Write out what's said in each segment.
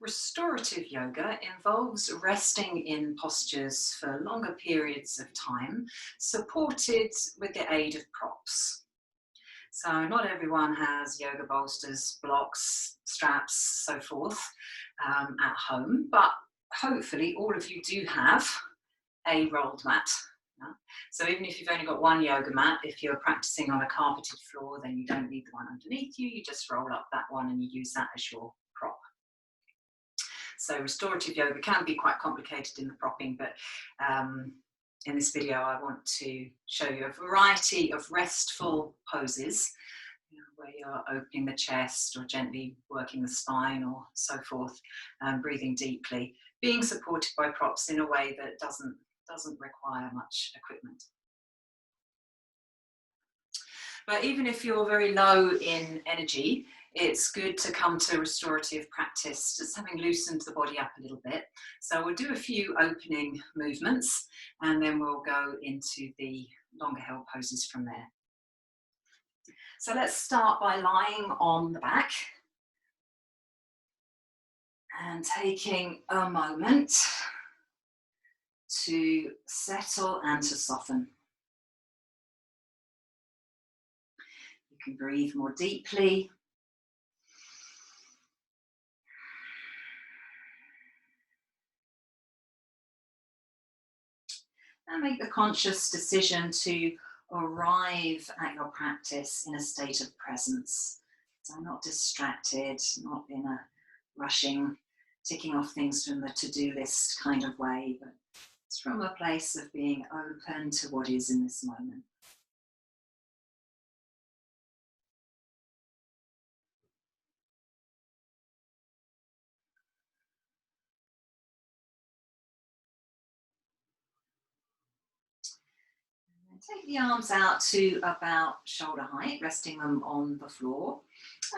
Restorative yoga involves resting in postures for longer periods of time, supported with the aid of props. So not everyone has yoga bolsters, blocks, straps, so forth at home, but hopefully all of you do have a rolled mat. So even if you've only got one yoga mat, if you're practicing on a carpeted floor, then you don't need the one underneath you, you just roll up that one and you use that as your prop. So restorative yoga can be quite complicated in the propping, but in this video I want to show you a variety of restful poses, where you're opening the chest or gently working the spine or so forth, breathing deeply, being supported by props in a way that doesn't require much equipment. But even if you're very low in energy, it's good to come to restorative practice, just having loosened the body up a little bit. So we'll do a few opening movements and then we'll go into the longer held poses from there. So let's start by lying on the back and taking a moment to settle and to soften. You can breathe more deeply. And make the conscious decision to arrive at your practice in a state of presence. So not distracted, not in a rushing, ticking off things from the to-do list kind of way, but it's from a place of being open to what is in this moment. Take the arms out to about shoulder height, resting them on the floor.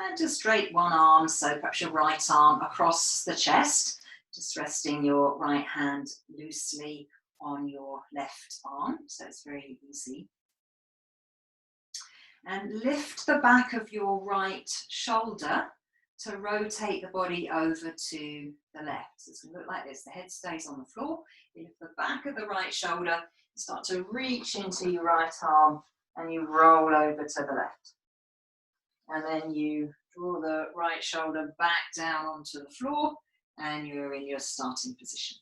And just straight one arm, so perhaps your right arm across the chest, just resting your right hand loosely on your left arm, so it's very easy. And lift the back of your right shoulder to rotate the body over to the left. So it's going to look like this. The head stays on the floor. You lift the back of the right shoulder, you start to reach into your right arm and you roll over to the left. And then you draw the right shoulder back down onto the floor and you're in your starting position.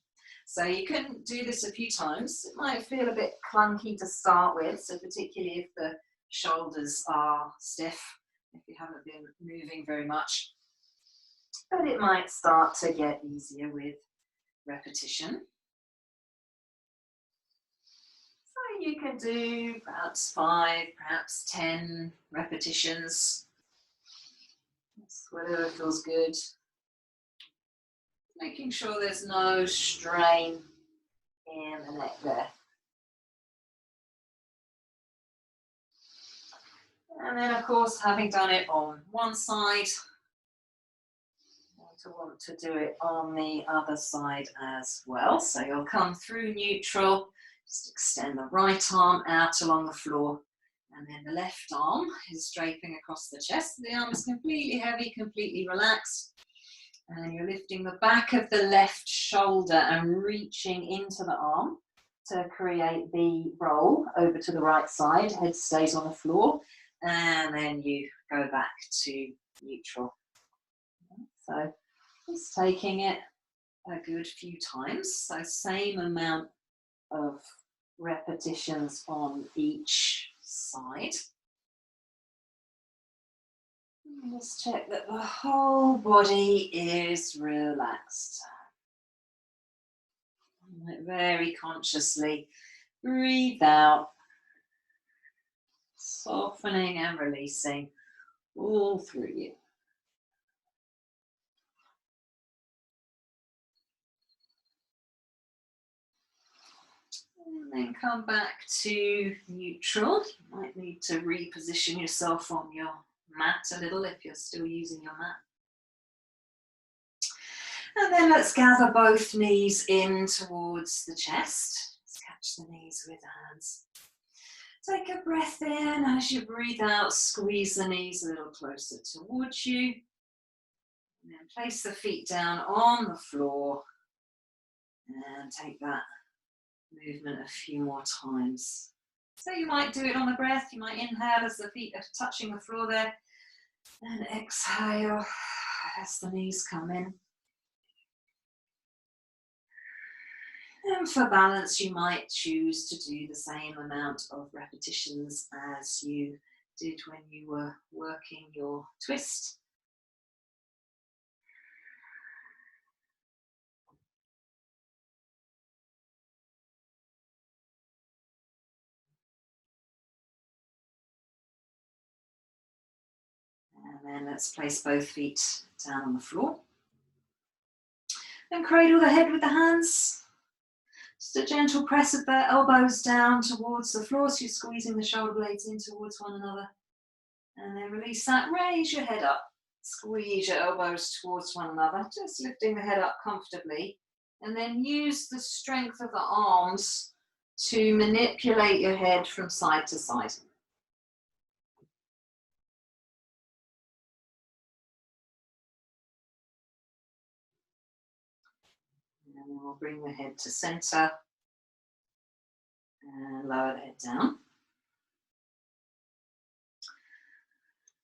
So you can do this a few times. It might feel a bit clunky to start with, so particularly if the shoulders are stiff, if you haven't been moving very much. But it might start to get easier with repetition. So you can do perhaps 5, perhaps 10 repetitions. That's whatever feels good. Making sure there's no strain in the neck there. And then, of course, having done it on one side, you want to do it on the other side as well. So you'll come through neutral, just extend the right arm out along the floor, and then the left arm is draping across the chest. The arm is completely heavy, completely relaxed. And you're lifting the back of the left shoulder and reaching into the arm to create the roll over to the right side. Head stays on the floor, and then you go back to neutral. So just taking it a good few times. So same amount of repetitions on each side. Just check that the whole body is relaxed. Very consciously breathe out, softening and releasing all through you. And then come back to neutral. You might need to reposition yourself on your mat a little if you're still using your mat. And then let's gather both knees in towards the chest. Just catch the knees with the hands. Take a breath in. As you breathe out, squeeze the knees a little closer towards you. And then place the feet down on the floor and take that movement a few more times. So you might do it on the breath. You might inhale as the feet are touching the floor there, and exhale as the knees come in. And for balance, you might choose to do the same amount of repetitions as you did when you were working your twist. And then let's place both feet down on the floor. And cradle the head with the hands. Just a gentle press of the elbows down towards the floor, so you're squeezing the shoulder blades in towards one another. And then release that, raise your head up. Squeeze your elbows towards one another, just lifting the head up comfortably. And then use the strength of the arms to manipulate your head from side to side. And then we'll bring the head to center and lower the head down.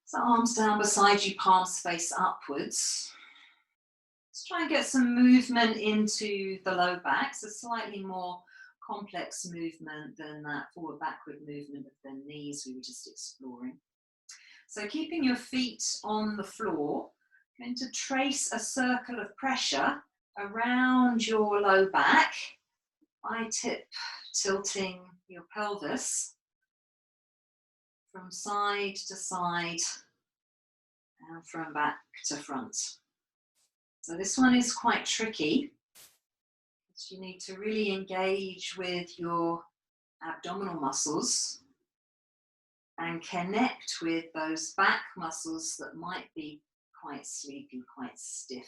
So arms down beside you, palms face upwards. Let's try and get some movement into the low back. So slightly more complex movement than that forward backward movement of the knees we were just exploring. So keeping your feet on the floor, going to trace a circle of pressure around your low back by tilting your pelvis from side to side and from back to front. So this one is quite tricky. You need to really engage with your abdominal muscles and connect with those back muscles that might be quite sleepy, quite stiff,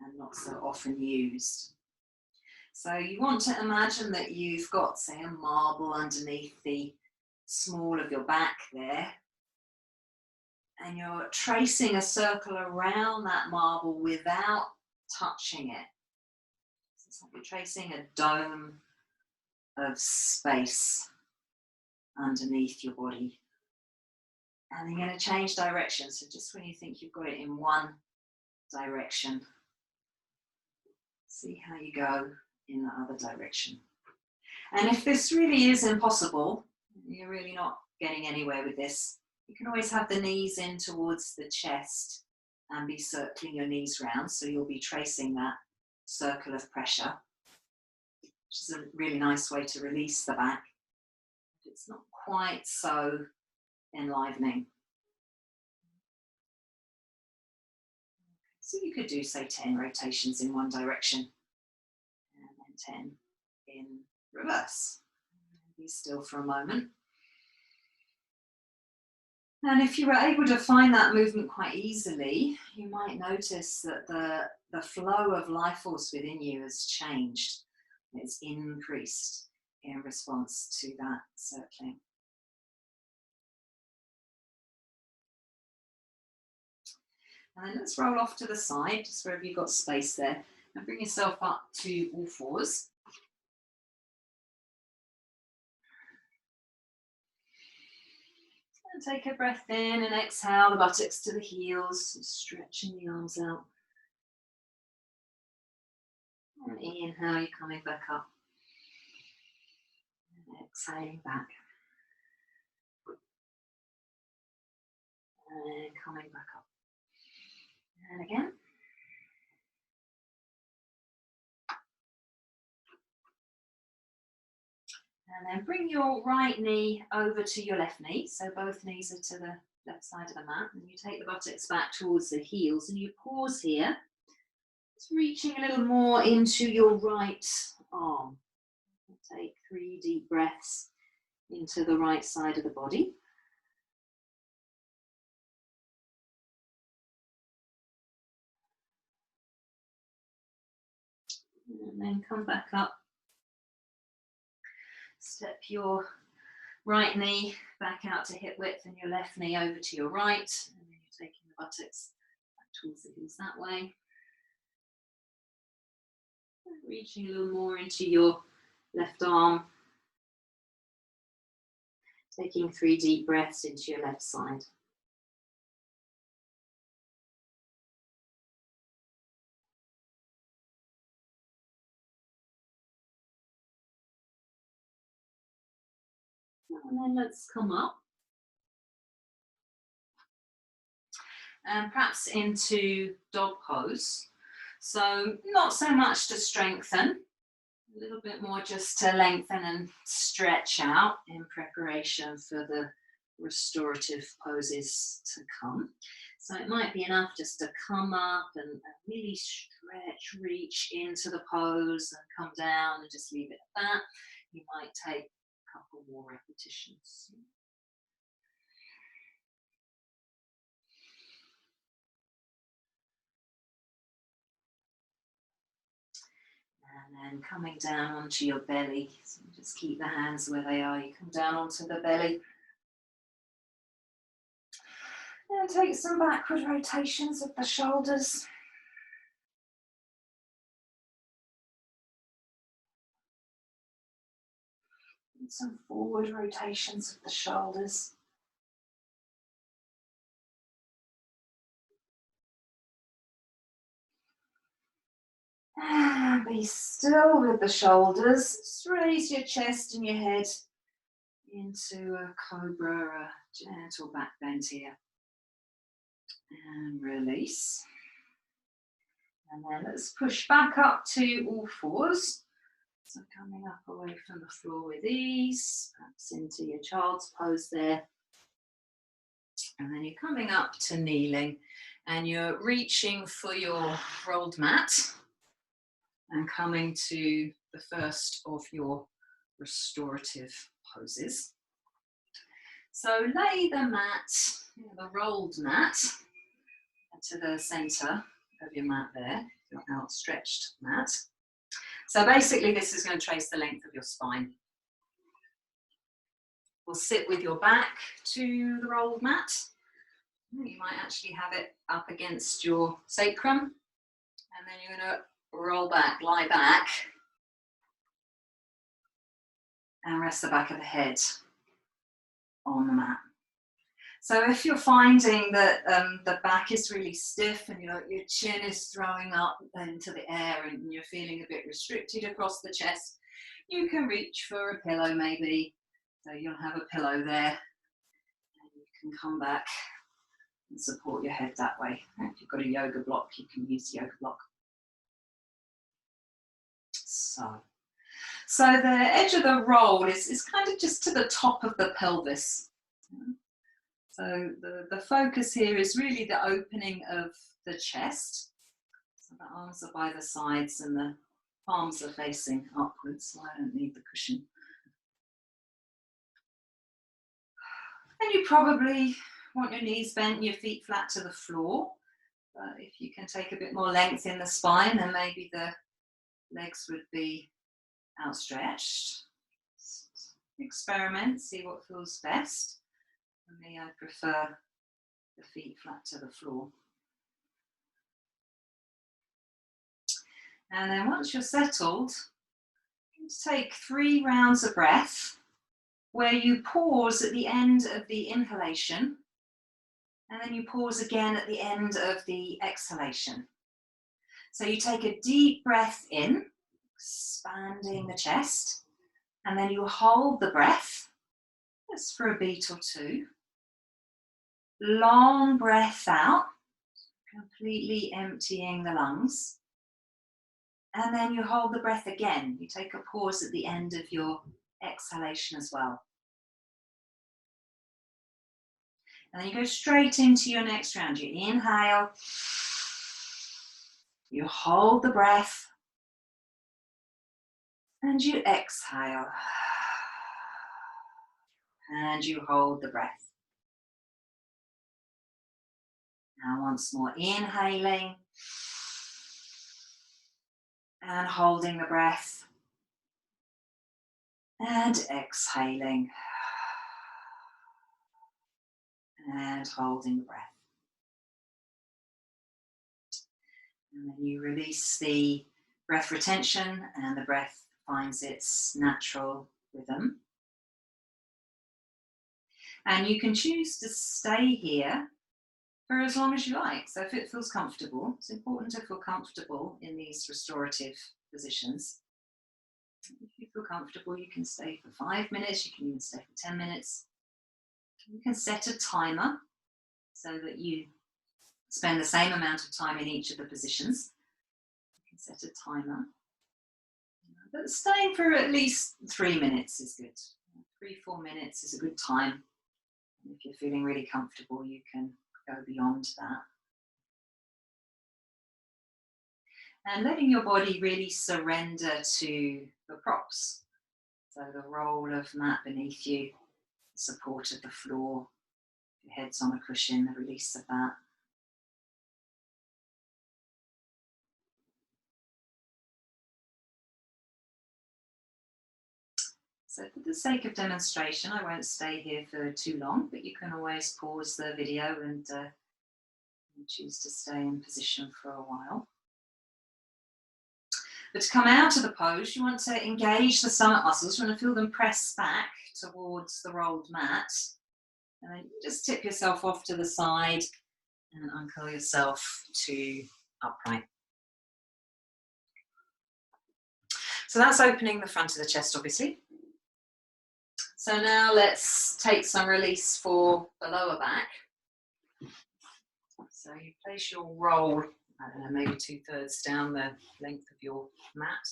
and not so often used. So you want to imagine that you've got, say, a marble underneath the small of your back there, and you're tracing a circle around that marble without touching it. So it's like you're tracing a dome of space underneath your body. And you're going to change direction. So just when you think you've got it in one direction, see how you go in the other direction. And if this really is impossible, you're really not getting anywhere with this, you can always have the knees in towards the chest and be circling your knees round. So you'll be tracing that circle of pressure, which is a really nice way to release the back. It's not quite so enlivening. So you could do, say, 10 rotations in one direction and then 10 in reverse. Be still for a moment. And if you were able to find that movement quite easily, you might notice that the flow of life force within you has changed. It's increased in response to that circling. And then let's roll off to the side, just wherever you've got space there, and bring yourself up to all fours. And take a breath in and exhale the buttocks to the heels, stretching the arms out. And inhale, you're coming back up. And exhaling back. And coming back up. And again. And then bring your right knee over to your left knee. So both knees are to the left side of the mat. And you take the buttocks back towards the heels and you pause here. Just reaching a little more into your right arm. Take 3 deep breaths into the right side of the body. And then come back up. Step your right knee back out to hip width and your left knee over to your right. And then you're taking the buttocks back towards the heels that way. Reaching a little more into your left arm. Taking 3 deep breaths into your left side. And then let's come up. And perhaps into dog pose. So not so much to strengthen, a little bit more just to lengthen and stretch out in preparation for the restorative poses to come. So it might be enough just to come up and really stretch, reach into the pose and come down and just leave it at that. You might take a couple more repetitions. And then coming down onto your belly. So just keep the hands where they are. You come down onto the belly. And take some backward rotations of the shoulders. And some forward rotations of the shoulders. And be still with the shoulders. Just raise your chest and your head into a cobra, a gentle back bend here. And release. And then let's push back up to all fours. So coming up away from the floor with ease, perhaps into your child's pose there. And then you're coming up to kneeling and you're reaching for your rolled mat and coming to the first of your restorative poses. So lay the mat, the rolled mat, to the center of your mat there, your outstretched mat. So basically this is going to trace the length of your spine. We'll sit with your back to the rolled mat. You might actually have it up against your sacrum. And then you're going to roll back, lie back. And rest the back of the head on the mat. So if you're finding that the back is really stiff and your chin is throwing up into the air and you're feeling a bit restricted across the chest, you can reach for a pillow maybe. So you'll have a pillow there and you can come back and support your head that way. If you've got a yoga block, you can use the yoga block. So the edge of the roll is kind of just to the top of the pelvis. So the focus here is really the opening of the chest. So the arms are by the sides and the palms are facing upwards, so I don't need the cushion. And you probably want your knees bent and your feet flat to the floor. But if you can take a bit more length in the spine, then maybe the legs would be outstretched. Experiment, see what feels best. For me, I prefer the feet flat to the floor. And then once you're settled, take 3 rounds of breath where you pause at the end of the inhalation and then you pause again at the end of the exhalation. So you take a deep breath in, expanding the chest, and then you hold the breath, just for a beat or 2. Long breath out, completely emptying the lungs. And then you hold the breath again. You take a pause at the end of your exhalation as well. And then you go straight into your next round. You inhale, you hold the breath, and you exhale. And you hold the breath. Now once more, inhaling and holding the breath and exhaling and holding the breath. And then you release the breath retention and the breath finds its natural rhythm. And you can choose to stay here for as long as you like. So if it feels comfortable, it's important to feel comfortable in these restorative positions. If you feel comfortable, you can stay for 5 minutes, you can even stay for 10 minutes. You can set a timer so that you spend the same amount of time in each of the positions. You can set a timer. But staying for at least 3 minutes is good. 3-4 minutes is a good time. And if you're feeling really comfortable, you can go beyond that. And letting your body really surrender to the props. So the roll of mat beneath you, the support of the floor, your head's on a cushion, the release of that. So for the sake of demonstration, I won't stay here for too long, but you can always pause the video and choose to stay in position for a while. But to come out of the pose, you want to engage the stomach muscles. You want to feel them press back towards the rolled mat. And then you just tip yourself off to the side and uncurl yourself to upright. So that's opening the front of the chest, obviously. So now let's take some release for the lower back. So you place your roll, I don't know, maybe 2/3 down the length of your mat.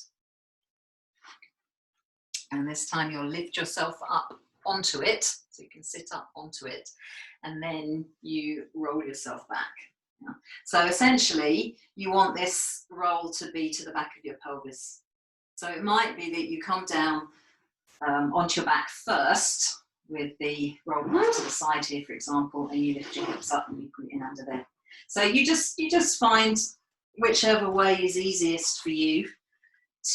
And this time you'll lift yourself up onto it, so you can sit up onto it, and then you roll yourself back. Yeah. So essentially, you want this roll to be to the back of your pelvis. So it might be that you come down onto your back first, with the roll off to the side here, for example, and you lift your hips up and you put it in under there. So you just find whichever way is easiest for you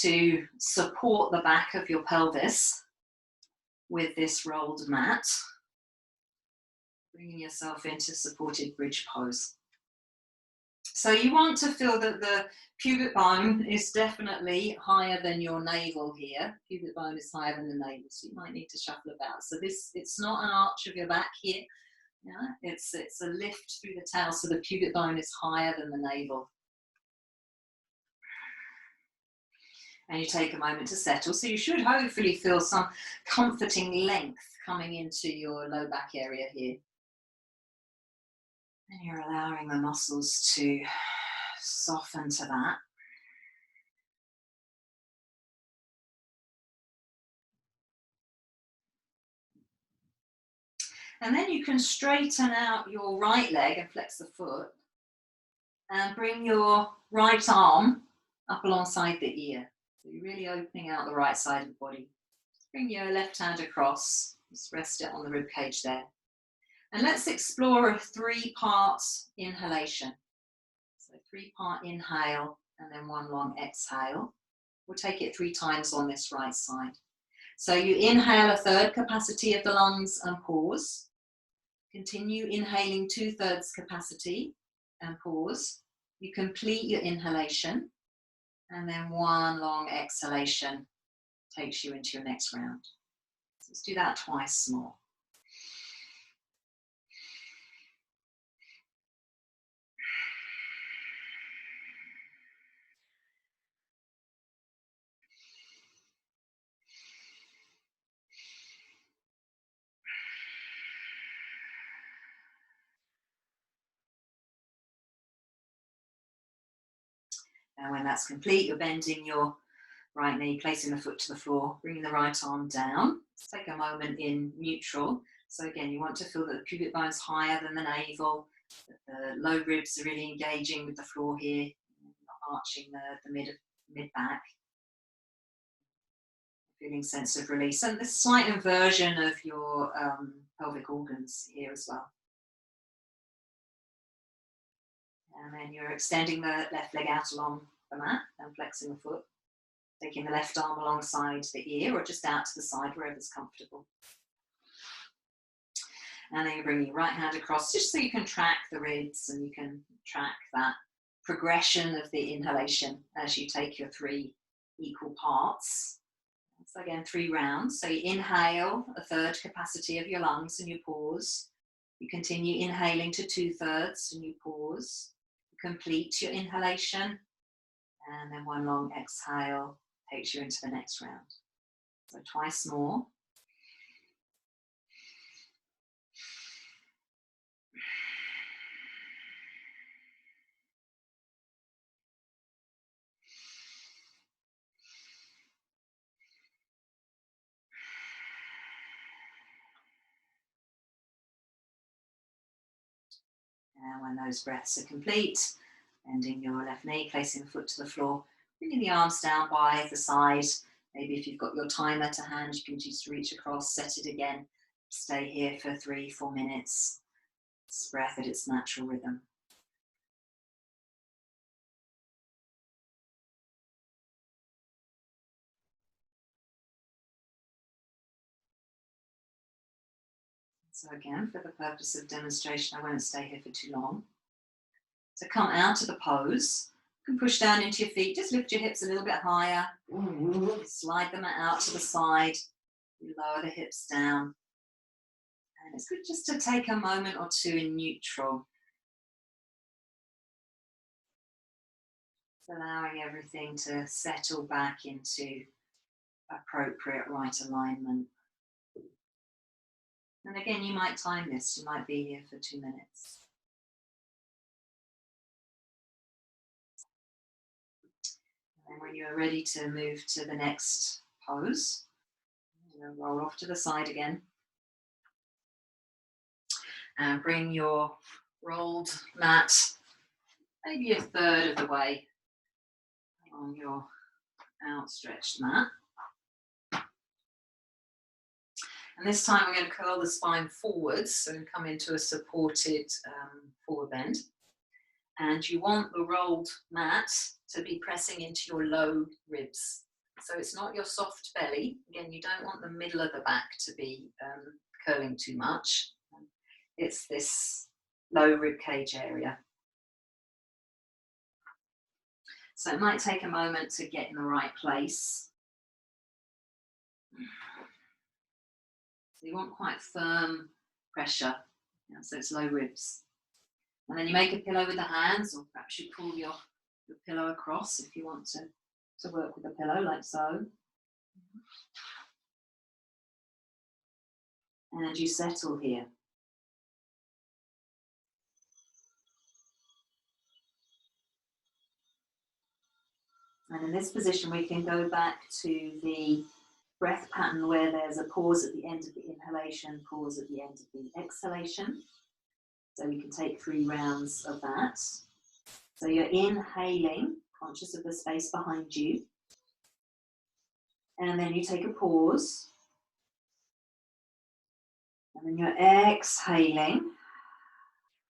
to support the back of your pelvis with this rolled mat, bringing yourself into supported bridge pose. So you want to feel that the pubic bone is definitely higher than your navel here. Pubic bone is higher than the navel, so you might need to shuffle about. So it's not an arch of your back here. Yeah? It's a lift through the tail, so the pubic bone is higher than the navel. And you take a moment to settle. So you should hopefully feel some comforting length coming into your low back area here. And you're allowing the muscles to soften to that. And then you can straighten out your right leg and flex the foot. And bring your right arm up alongside the ear. So you're really opening out the right side of the body. Just bring your left hand across. Just rest it on the rib cage there. And let's explore a 3-part inhalation. So 3-part inhale and then 1 long exhale. We'll take it 3 times on this right side. So you inhale 1/3 capacity of the lungs and pause. Continue inhaling 2/3 capacity and pause. You complete your inhalation and then 1 long exhalation takes you into your next round. So let's do that twice more. And when that's complete, you're bending your right knee, placing the foot to the floor, bringing the right arm down. Let's take a moment in neutral. So again, you want to feel that the pubic bone is higher than the navel, that the low ribs are really engaging with the floor here, arching the mid-back. Feeling sense of release. And this slight inversion of your pelvic organs here as well. And then you're extending the left leg out along the mat and flexing the foot. Taking the left arm alongside the ear or just out to the side, wherever's comfortable. And then you bring your right hand across just so you can track the ribs and you can track that progression of the inhalation as you take your 3 equal parts. So again, 3 rounds. So you inhale a third capacity of your lungs and you pause. You continue inhaling to 2/3 and you pause. You complete your inhalation, and then 1 long exhale takes you into the next round. So twice more. And when those breaths are complete, bending your left knee, placing the foot to the floor, bringing the arms down by the side. Maybe if you've got your timer to hand, you can just reach across, set it again. Stay here for 3-4 minutes. This breath at its natural rhythm. So again, for the purpose of demonstration, I won't stay here for too long. So come out of the pose. You can push down into your feet. Just lift your hips a little bit higher. Slide them out to the side. You lower the hips down. And it's good just to take a moment or two in neutral. Allowing everything to settle back into appropriate right alignment. And again, you might time this. You might be here for 2 minutes. And when you're ready to move to the next pose, you'll roll off to the side again. And bring your rolled mat maybe a third of the way on your outstretched mat. And this time we're going to curl the spine forwards, so we come into a supported forward bend. And you want the rolled mat to be pressing into your low ribs. So it's not your soft belly. Again, you don't want the middle of the back to be curling too much. It's this low rib cage area. So it might take a moment to get in the right place. So you want quite firm pressure, so it's low ribs. And then you make a pillow with the hands, or perhaps you pull your pillow across if you want to work with a pillow, like so. And you settle here. And in this position, we can go back to the breath pattern where there's a pause at the end of the inhalation, pause at the end of the exhalation. So we can take 3 rounds of that. So you're inhaling, conscious of the space behind you. And then you take a pause. And then you're exhaling,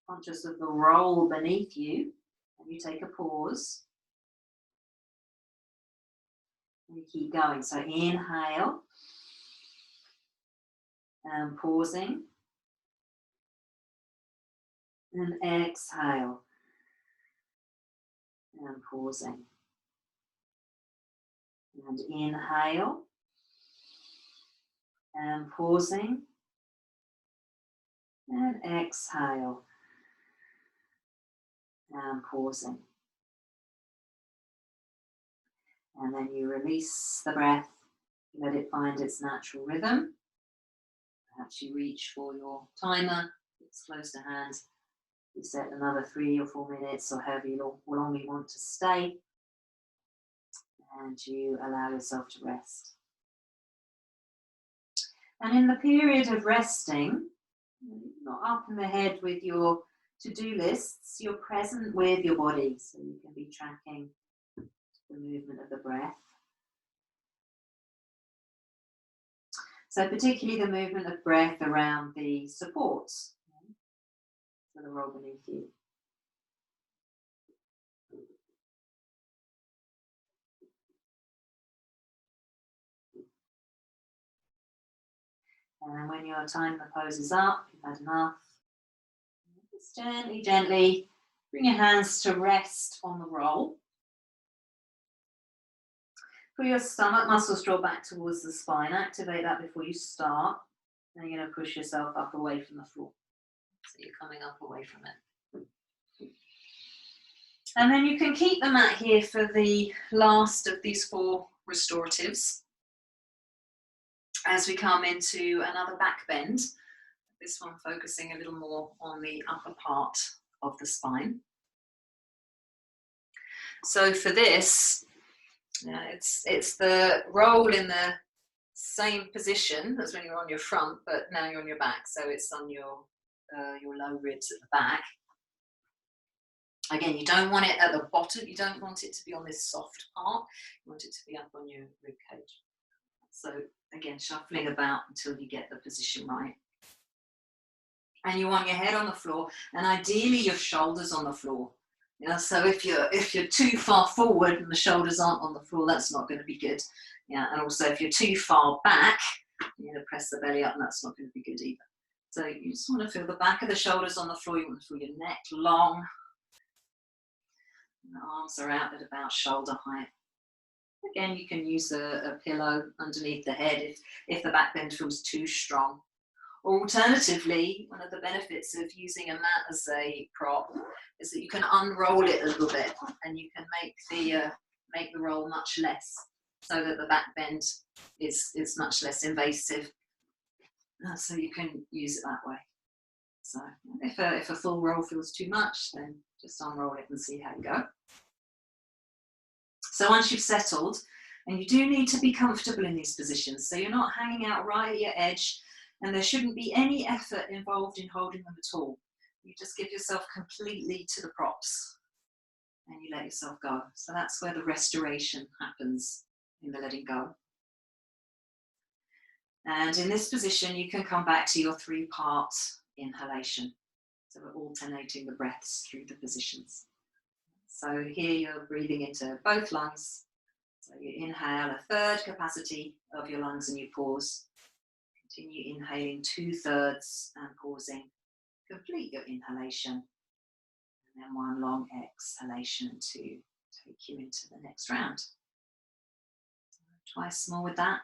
conscious of the roll beneath you. And you take a pause. And you keep going. So inhale. And pausing. And exhale. And pausing. And inhale. And pausing. And exhale. And pausing. And then you release the breath, let it find its natural rhythm. Perhaps you reach for your timer, it's close to hand. You set another 3 or 4 minutes, or however long you want to stay. And you allow yourself to rest. And in the period of resting, you're not up in the head with your to-do lists, you're present with your body, so you can be tracking the movement of the breath. So particularly the movement of breath around the supports, so the roll beneath you. And when your time in the pose is up, you've had enough, just gently Bring your hands to rest on the roll. Pull your stomach muscles draw back towards the spine. Activate that before you start. Then you're going to push yourself up away from the floor. So you're coming up away from it. And then you can keep the mat here for the last of these 4 restoratives. As we come into another back bend, this one focusing a little more on the upper part of the spine. So for this, it's the roll in the same position as when you're on your front, but now you're on your back. So it's on your low ribs at the back. Again, you don't want it at the bottom. You don't want it to be on this soft part. You want it to be up on your rib cage. So again, shuffling about until you get the position right. And you want your head on the floor, and ideally your shoulders on the floor. So if you're too far forward and the shoulders aren't on the floor, that's not going to be good. And also if you're too far back, you're going to press the belly up, and that's not going to be good either. So you just want to feel the back of the shoulders on the floor. You want to feel your neck long. And the arms are out at about shoulder height. Again, you can use a pillow underneath the head if the back bend feels too strong. Or alternatively, one of the benefits of using a mat as a prop is that you can unroll it a little bit, and you can make the roll much less, so that the back bend is much less invasive. So you can use it that way. So if a full roll feels too much, then just unroll it and see how you go. So once you've settled, and you do need to be comfortable in these positions, so you're not hanging out right at your edge, and there shouldn't be any effort involved in holding them at all. You just give yourself completely to the props, and you let yourself go. So that's where the restoration happens, in the letting go. And in this position, you can come back to your 3-part inhalation. So we're alternating the breaths through the positions. So here you're breathing into both lungs. So you inhale 1/3 capacity of your lungs and you pause. Continue inhaling 2/3 and pausing. Complete your inhalation. And then 1 long exhalation to take you into the next round. Twice more with that.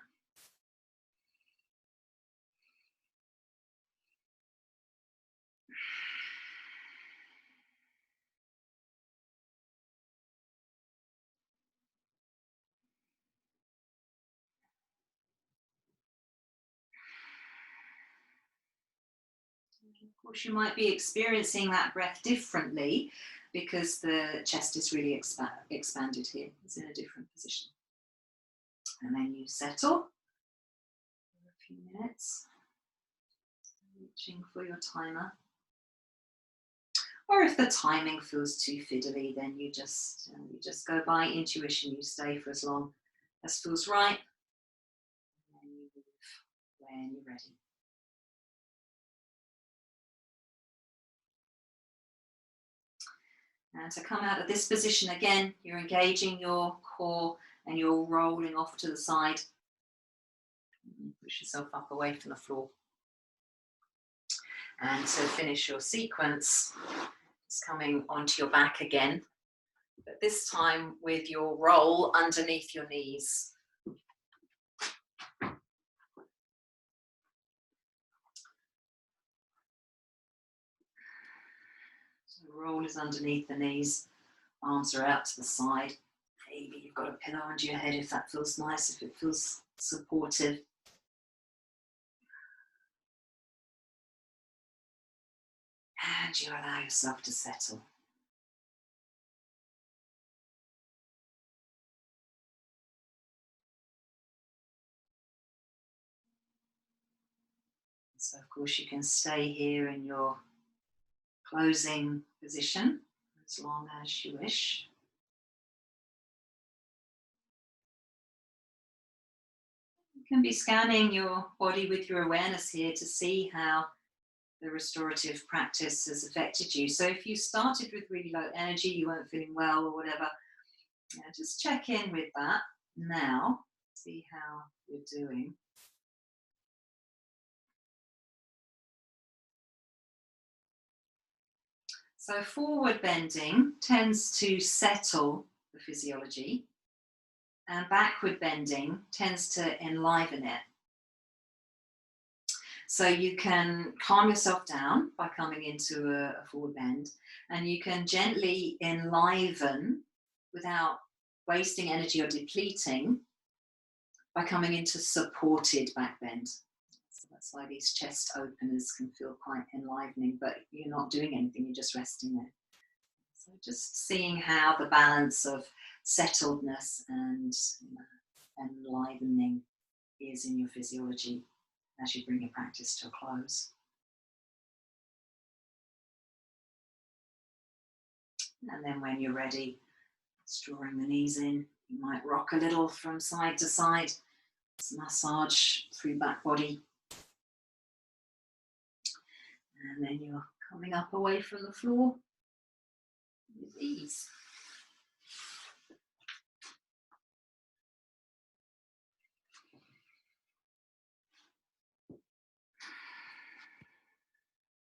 Of course, you might be experiencing that breath differently because the chest is really expanded here. It's in a different position. And then you settle for a few minutes, reaching for your timer. Or if the timing feels too fiddly, then you just go by intuition. You stay for as long as feels right, and then you move when you're ready. And to come out of this position again, you're engaging your core and you're rolling off to the side. Push yourself up away from the floor. And to finish your sequence, it's coming onto your back again, but this time with your roll underneath your knees. So the roll is underneath the knees, arms are out to the side. Maybe you've got a pillow under your head if that feels nice, if it feels supportive. And you allow yourself to settle. So of course you can stay here in your closing position as long as you wish. You can be scanning your body with your awareness here to see how the restorative practice has affected you. So if you started with really low energy, you weren't feeling well or whatever, just check in with that now, see how you're doing. So forward bending tends to settle the physiology, and backward bending tends to enliven it. So you can calm yourself down by coming into a forward bend, and you can gently enliven without wasting energy or depleting by coming into supported back bend. So that's why these chest openers can feel quite enlivening, but you're not doing anything, you're just resting there. So just seeing how the balance of settledness and enlivening is in your physiology as you bring your practice to a close. And then when you're ready, just drawing the knees in, you might rock a little from side to side, just massage through back body. And then you're coming up away from the floor with ease.